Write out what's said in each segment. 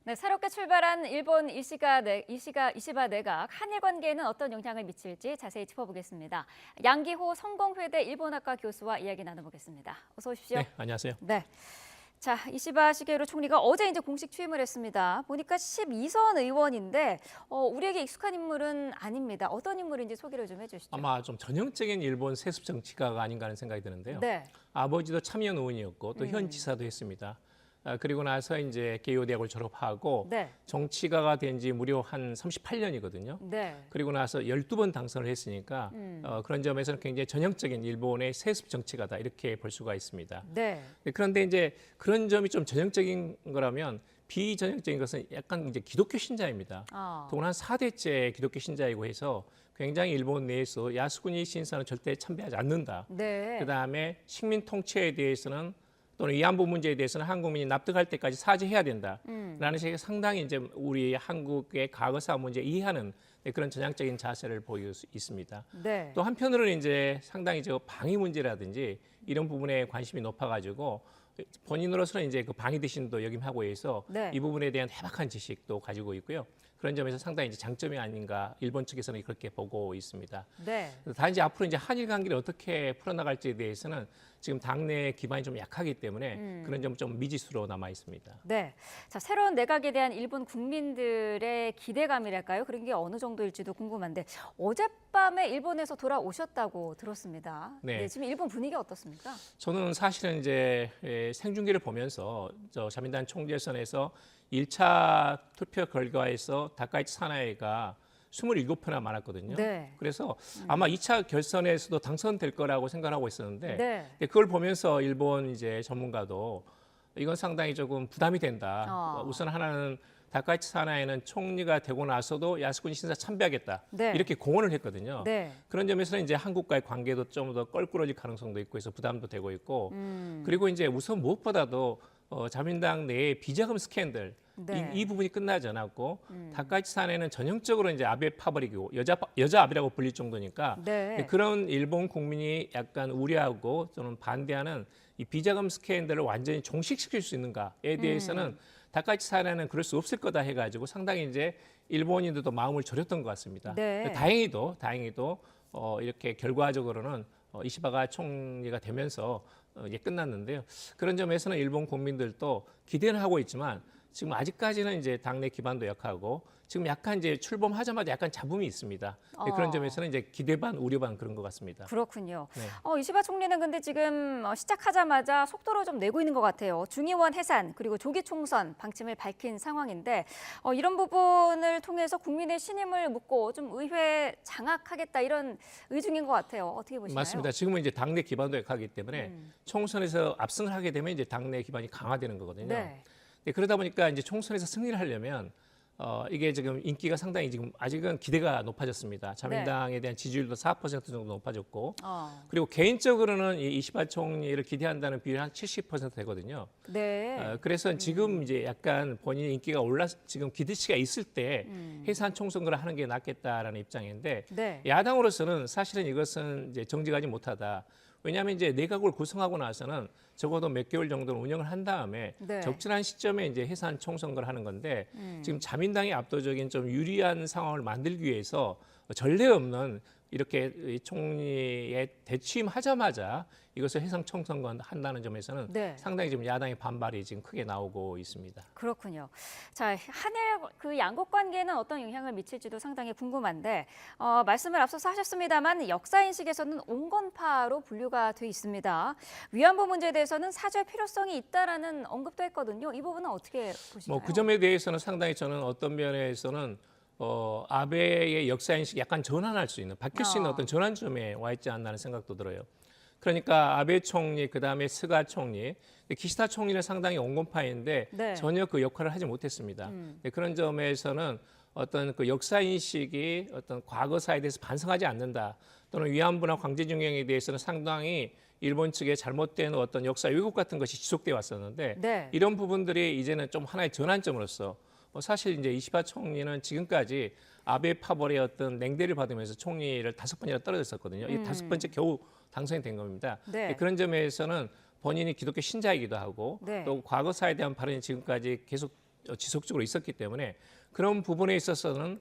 네, 새롭게 출발한 일본 이시바 내각 한일 관계에는 어떤 영향을 미칠지 자세히 짚어보겠습니다. 양기호 성공회대 일본학과 교수와 이야기 나눠보겠습니다. 어서 오십시오. 네, 안녕하세요. 네. 자, 이시바 시게루 총리가 어제 이제 공식 취임을 했습니다. 보니까 12선 의원인데 우리에게 익숙한 인물은 아닙니다. 어떤 인물인지 소개를 좀 해주시죠. 아마 좀 전형적인 일본 세습 정치가가 아닌가 하는 생각이 드는데요. 네. 아버지도 참여연 의원이었고 또 현 지사도 했습니다. 그리고 나서 이제 게이오 대학을 졸업하고 네. 정치가가 된 지 무려 한 38년이거든요. 네. 그리고 나서 12번 당선을 했으니까 그런 점에서는 굉장히 전형적인 일본의 세습 정치가다 이렇게 볼 수가 있습니다. 네. 그런데 이제 그런 점이 좀 전형적인 거라면 비전형적인 것은 약간 이제 기독교 신자입니다. 동안 한 4대째 기독교 신자이고 해서 굉장히 일본 내에서 야스쿠니 신사는 절대 참배하지 않는다. 네. 그다음에 식민 통치에 대해서는 또는 위안부 문제에 대해서는 한국민이 납득할 때까지 사죄해야 된다라는 식의 상당히 이제 우리 한국의 과거사 문제 이해하는 그런 전향적인 자세를 보이고 있습니다. 네. 또 한편으로는 이제 상당히 저 방위 문제라든지 이런 부분에 관심이 높아가지고 본인으로서는 이제 그 방위 대신도 역임하고 해서 네. 이 부분에 대한 해박한 지식도 가지고 있고요. 그런 점에서 상당히 이제 장점이 아닌가 일본 측에서는 그렇게 보고 있습니다. 네. 단지 앞으로 이제 한일 관계를 어떻게 풀어나갈지에 대해서는 지금 당내 기반이 좀 약하기 때문에 그런 점 좀 미지수로 남아 있습니다. 네. 자, 새로운 내각에 대한 일본 국민들의 기대감이랄까요? 그런 게 어느 정도일지도 궁금한데 어젯밤에 일본에서 돌아오셨다고 들었습니다. 네. 지금 일본 분위기 어떻습니까? 저는 사실은 이제 생중계를 보면서 저 자민당 총재선에서 1차 투표 결과에서 다카이치 사나이가 27표나 많았거든요. 네. 그래서 아마 2차 결선에서도 당선될 거라고 생각하고 있었는데 네. 그걸 보면서 일본 이제 전문가도 이건 상당히 조금 부담이 된다. 우선 하나는 다카이치 사나이는 총리가 되고 나서도 야스쿠니 신사 참배하겠다. 네. 이렇게 공언을 했거든요. 네. 그런 점에서는 이제 한국과의 관계도 좀 더 껄끄러질 가능성도 있고 해서 부담도 되고 있고 그리고 이제 우선 무엇보다도 자민당 내의 비자금 스캔들 네. 이 부분이 끝나지 않았고 다카이치 사내는 전형적으로 이제 아베 파벌이고 여자 아베라고 불릴 정도니까 네. 그런 일본 국민이 약간 우려하고 또는 반대하는 이 비자금 스캔들을 완전히 종식시킬 수 있는가에 대해서는 다카이치 사내는 그럴 수 없을 거다 해가지고 상당히 이제 일본인들도 마음을 졸였던 것 같습니다. 네. 다행히도 이렇게 결과적으로는 이시바가 총리가 되면서 이제 끝났는데요. 그런 점에서는 일본 국민들도 기대는 하고 있지만 지금 아직까지는 이제 당내 기반도 약하고 지금 약간 이제 출범하자마자 약간 잡음이 있습니다. 그런 점에서는 이제 기대 반 우려 반 그런 것 같습니다. 그렇군요. 네. 이시바 총리는 근데 지금 시작하자마자 속도를 좀 내고 있는 것 같아요. 중의원 해산 그리고 조기 총선 방침을 밝힌 상황인데 이런 부분을 통해서 국민의 신임을 묻고 좀 의회 장악하겠다 이런 의중인 것 같아요. 어떻게 보시나요? 맞습니다. 지금은 이제 당내 기반도 약하기 때문에 총선에서 압승을 하게 되면 이제 당내 기반이 강화되는 거거든요. 네. 그러다 보니까 이제 총선에서 승리를 하려면 이게 지금 인기가 상당히 지금 아직은 기대가 높아졌습니다. 자민당에 대한 지지율도 4% 정도 높아졌고 그리고 개인적으로는 이 이시바 총리를 기대한다는 비율이 한 70% 되거든요. 네. 그래서 지금 이제 약간 본인의 인기가 지금 기대치가 있을 때 해산 총선거를 하는 게 낫겠다라는 입장인데 네. 야당으로서는 사실은 이것은 이제 정직하지 못하다. 왜냐하면 이제 내각을 구성하고 나서는 적어도 몇 개월 정도는 운영을 한 다음에 네. 적절한 시점에 이제 해산 총선거를 하는 건데 지금 자민당이 압도적인 좀 유리한 상황을 만들기 위해서 전례 없는 이렇게 총리의 대취임하자마자 이것을 해상 총선거 한다는 점에서는 네. 상당히 지금 야당의 반발이 지금 크게 나오고 있습니다. 그렇군요. 자, 한일 그 양국 관계에는 어떤 영향을 미칠지도 상당히 궁금한데 말씀을 앞서서 하셨습니다만 역사 인식에서는 온건파로 분류가 돼 있습니다. 위안부 문제에 대해서는 사죄 필요성이 있다라는 언급도 했거든요. 이 부분은 어떻게 보시나요? 그 점에 대해서는 상당히 저는 어떤 면에서는 아베의 역사 인식이 약간 전환할 수 있는 바뀔 수 있는 어떤 전환점에 와 있지 않나 하는 생각도 들어요. 그러니까 아베 총리, 그다음에 스가 총리, 기시다 총리는 상당히 온건파인데 네. 전혀 그 역할을 하지 못했습니다. 그런 점에서는 어떤 그 역사 인식이 어떤 과거사에 대해서 반성하지 않는다. 또는 위안부나 강제징용에 대해서는 상당히 일본 측의 잘못된 어떤 역사 왜곡 같은 것이 지속돼 왔었는데 네. 이런 부분들이 이제는 좀 하나의 전환점으로서 사실 이제 이시바 총리는 지금까지 아베 파벌의 어떤 냉대를 받으면서 총리를 5번이나 떨어졌었거든요. 이 5번째 겨우 당선이 된 겁니다. 네. 그런 점에서는 본인이 기독교 신자이기도 하고 네. 또 과거사에 대한 발언이 지금까지 계속 지속적으로 있었기 때문에 그런 부분에 있어서는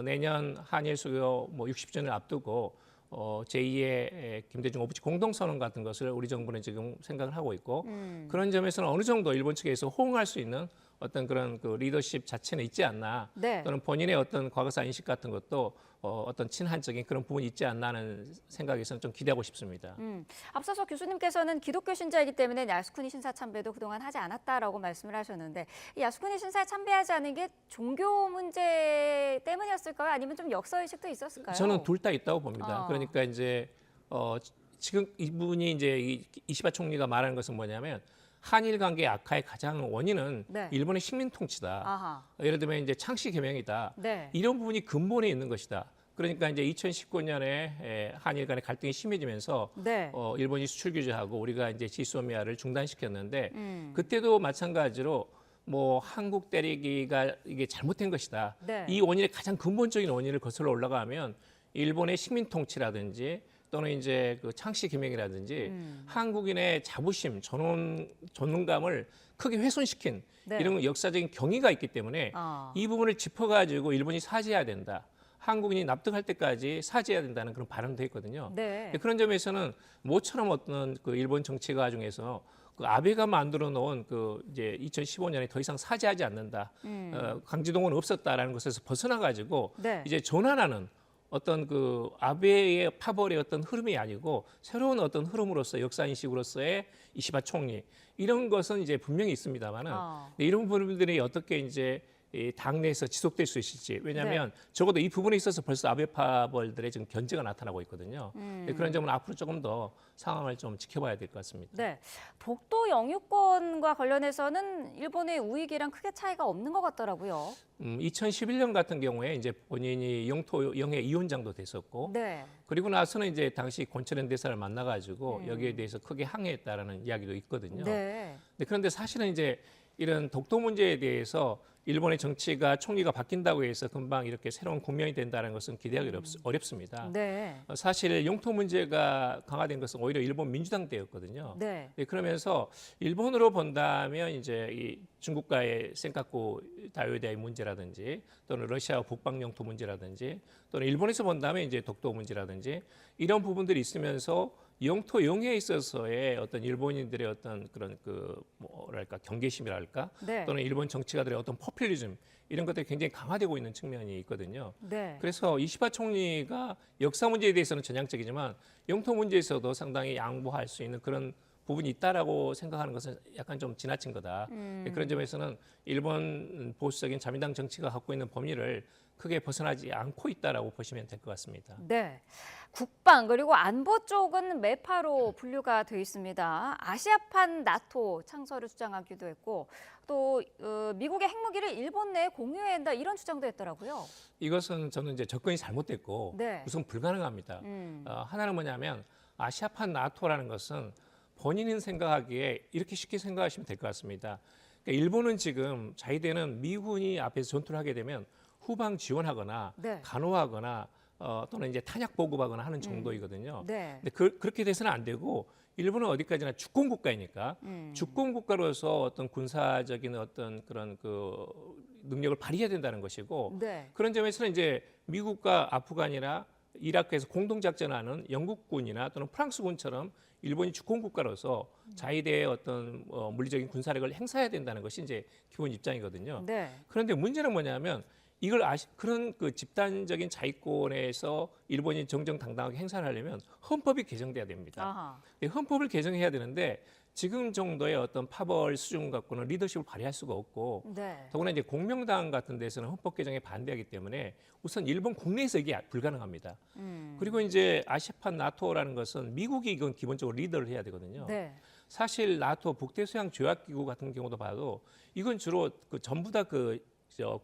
내년 한일 수교 뭐 60주년을 앞두고 제2의 김대중 오부치 공동선언 같은 것을 우리 정부는 지금 생각을 하고 있고 그런 점에서는 어느 정도 일본 측에서 호응할 수 있는 어떤 그런 그 리더십 자체는 있지 않나 네. 또는 본인의 어떤 과거사 인식 같은 것도 어떤 친한적인 그런 부분이 있지 않나 하는 생각에서는 좀 기대하고 싶습니다. 앞서서 교수님께서는 기독교 신자이기 때문에 야스쿠니 신사 참배도 그동안 하지 않았다라고 말씀을 하셨는데 이 야스쿠니 신사에 참배하지 않은 게 종교 문제 때문이었을까요? 아니면 좀 역사의식도 있었을까요? 저는 둘 다 있다고 봅니다. 그러니까 이제 지금 이분이 이제 이시바 총리가 말하는 것은 뭐냐면 한일 관계 악화의 가장 원인은 네. 일본의 식민 통치다. 아하. 예를 들면 이제 창씨 개명이다. 네. 이런 부분이 근본에 있는 것이다. 그러니까 이제 2019년에 한일 간의 갈등이 심해지면서 네. 일본이 수출 규제하고 우리가 이제 지소미아를 중단시켰는데 그때도 마찬가지로 뭐 한국 때리기가 이게 잘못된 것이다. 네. 이 원인의 가장 근본적인 원인을 거슬러 올라가면 일본의 식민 통치라든지 또는 이제 그 창씨 개명이라든지 한국인의 자부심, 존엄감을 크게 훼손시킨 네. 이런 역사적인 경위가 있기 때문에 이 부분을 짚어가지고 일본이 사죄해야 된다. 한국인이 납득할 때까지 사죄해야 된다는 그런 발언도 했거든요. 네. 그런 점에서는 모처럼 어떤 그 일본 정치가 중에서 그 아베가 만들어 놓은 그 이제 2015년에 더 이상 사죄하지 않는다. 강제동원 없었다라는 것에서 벗어나 가지고 네. 이제 전환하는 어떤 그 아베의 파벌의 어떤 흐름이 아니고 새로운 어떤 흐름으로서 역사 인식으로서의 이시바 총리 이런 것은 이제 분명히 있습니다만은 이런 부분들이 어떻게 이제 이 당내에서 지속될 수 있을지 왜냐하면 적어도 이 부분에 있어서 벌써 아베 파벌들의 지금 견제가 나타나고 있거든요. 그런 점은 앞으로 조금 더 상황을 좀 지켜봐야 될 것 같습니다. 네. 독도 영유권과 관련해서는 일본의 우익이랑 크게 차이가 없는 것 같더라고요. 2011년 같은 경우에 이제 본인이 영토 영해 위원장도 됐었고 네. 그리고 나서는 이제 당시 권철현 대사를 만나가지고 여기에 대해서 크게 항의했다라는 이야기도 있거든요. 네. 그런데 사실은 이제 이런 독도 문제에 대해서 일본의 정치가 총리가 바뀐다고 해서 금방 이렇게 새로운 국면이 된다는 것은 기대하기 어렵습니다. 네. 사실 영토 문제가 강화된 것은 오히려 일본 민주당 때였거든요. 네. 그러면서 일본으로 본다면 이제 이 중국과의 센카쿠 다요다의 문제라든지 또는 러시아 북방 영토 문제라든지 또는 일본에서 본다면 이제 독도 문제라든지 이런 부분들이 있으면서 영토 영해에 있어서의 어떤 일본인들의 어떤 그런 그 뭐랄까 경계심이랄까 네. 또는 일본 정치가들의 어떤 포퓰리즘 이런 것들이 굉장히 강화되고 있는 측면이 있거든요. 네. 그래서 이시바 총리가 역사 문제에 대해서는 전향적이지만 영토 문제에서도 상당히 양보할 수 있는 그런 부분이 있다라고 생각하는 것은 약간 좀 지나친 거다. 그런 점에서는 일본 보수적인 자민당 정치가 갖고 있는 범위를 크게 벗어나지 않고 있다라고 보시면 될 것 같습니다. 네. 국방 그리고 안보 쪽은 매파로 분류가 돼 있습니다. 아시아판 나토 창설을 주장하기도 했고 또 미국의 핵무기를 일본 내에 공유해야 한다 이런 주장도 했더라고요. 이것은 저는 이제 접근이 잘못됐고 네. 우선 불가능합니다. 하나는 뭐냐면 아시아판 나토라는 것은 본인은 생각하기에 이렇게 쉽게 생각하시면 될 것 같습니다. 그러니까 일본은 지금 자위대는 미군이 앞에서 전투를 하게 되면 후방 지원하거나 네. 간호하거나 또는 이제 탄약 보급하거나 하는 정도이거든요. 네. 근데 그렇게 돼서는 안 되고 일본은 어디까지나 주권 국가이니까 주권 국가로서 어떤 군사적인 어떤 그런 그 능력을 발휘해야 된다는 것이고 네. 그런 점에서는 이제 미국과 아프간이나 이라크에서 공동작전하는 영국군이나 또는 프랑스군처럼 일본이 주권 국가로서 자위대의 어떤 물리적인 군사력을 행사해야 된다는 것이 이제 기본 입장이거든요. 네. 그런데 문제는 뭐냐면 이걸 그런 그 집단적인 자위권에서 일본이 정정당당하게 행사를 하려면 헌법이 개정돼야 됩니다. 아하. 헌법을 개정해야 되는데 지금 정도의 어떤 파벌 수준 갖고는 리더십을 발휘할 수가 없고 네. 더구나 이제 공명당 같은 데서는 헌법 개정에 반대하기 때문에 우선 일본 국내에서 이게 불가능합니다. 그리고 이제 아시아판 나토라는 것은 미국이 이건 기본적으로 리더를 해야 되거든요. 네. 사실 나토 북대서양 조약기구 같은 경우도 봐도 이건 주로 그 전부 다 그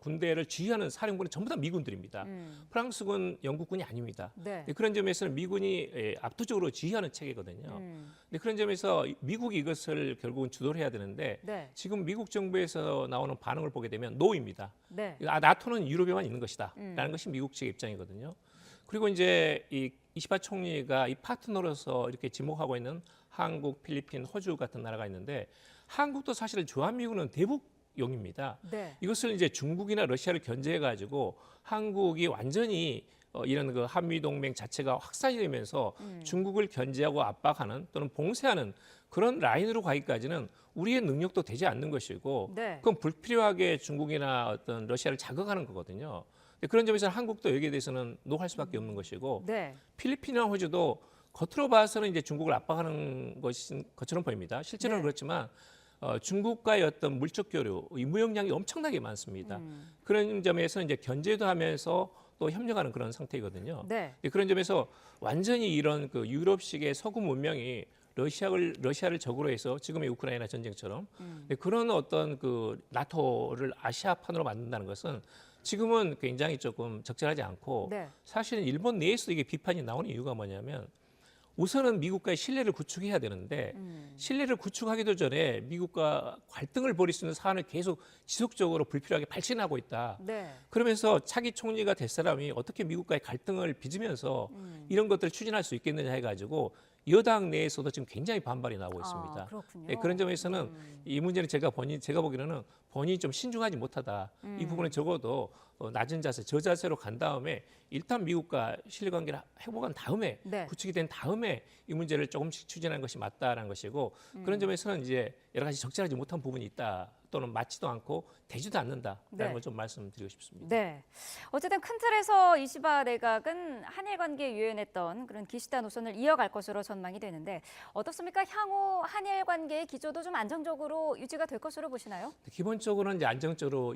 군대를 지휘하는 사령부는 전부 다 미군들입니다. 프랑스군, 영국군이 아닙니다. 네. 그런 점에서는 미군이 압도적으로 지휘하는 체계거든요. 근데 그런 점에서 미국이 이것을 결국은 주도를 해야 되는데 네. 지금 미국 정부에서 나오는 반응을 보게 되면 노입니다. 네. 나토는 유럽에만 있는 것이다라는 것이 미국 측의 입장이거든요. 그리고 이제 이 이시바 총리가 이 파트너로서 이렇게 지목하고 있는 한국, 필리핀, 호주 같은 나라가 있는데 한국도 사실은 주한미군은 대북 용입니다. 네. 이것을 이제 중국이나 러시아를 견제해 가지고 한국이 완전히 이런 그 한미 동맹 자체가 확산이 되면서 중국을 견제하고 압박하는 또는 봉쇄하는 그런 라인으로 가기까지는 우리의 능력도 되지 않는 것이고 네. 그건 불필요하게 중국이나 어떤 러시아를 자극하는 거거든요. 근데 그런 점에서 한국도 여기에 대해서는 노할 수밖에 없는 것이고 네. 필리핀이나 호주도 겉으로 봐서는 이제 중국을 압박하는 것처럼 보입니다. 실제로는 네. 그렇지만 중국과의 어떤 물적 교류, 이 무역량이 엄청나게 많습니다. 그런 점에서 이제 견제도 하면서 또 협력하는 그런 상태이거든요. 네. 그런 점에서 완전히 이런 그 유럽식의 서구 문명이 러시아를 적으로 해서 지금의 우크라이나 전쟁처럼 그런 어떤 그 나토를 아시아판으로 만든다는 것은 지금은 굉장히 조금 적절하지 않고 네. 사실은 일본 내에서 이게 비판이 나오는 이유가 뭐냐면 우선은 미국과의 신뢰를 구축해야 되는데 신뢰를 구축하기도 전에 미국과 갈등을 벌일 수 있는 사안을 계속 지속적으로 불필요하게 발신하고 있다. 네. 그러면서 차기 총리가 될 사람이 어떻게 미국과의 갈등을 빚으면서 이런 것들을 추진할 수 있겠느냐 해가지고 여당 내에서도 지금 굉장히 반발이 나오고 있습니다. 아, 그렇군요. 예, 그런 점에서는 이 문제는 제가 보기에는 본인이 좀 신중하지 못하다. 이 부분은 적어도 낮은 자세, 저자세로 간 다음에 일단 미국과 신뢰관계를 회복한 다음에 네. 구축이 된 다음에 이 문제를 조금씩 추진하는 것이 맞다라는 것이고 그런 점에서는 이제 여러 가지 적절하지 못한 부분이 있다. 또는 맞지도 않고 되지도 않는다라는 네. 걸 좀 말씀드리고 싶습니다. 네. 어쨌든 큰 틀에서 이시바 내각은 한일 관계에 유연했던 그런 기시다 노선을 이어갈 것으로 전망이 되는데 어떻습니까? 향후 한일 관계의 기조도 좀 안정적으로 유지가 될 것으로 보시나요? 기본적으로는 이제 안정적으로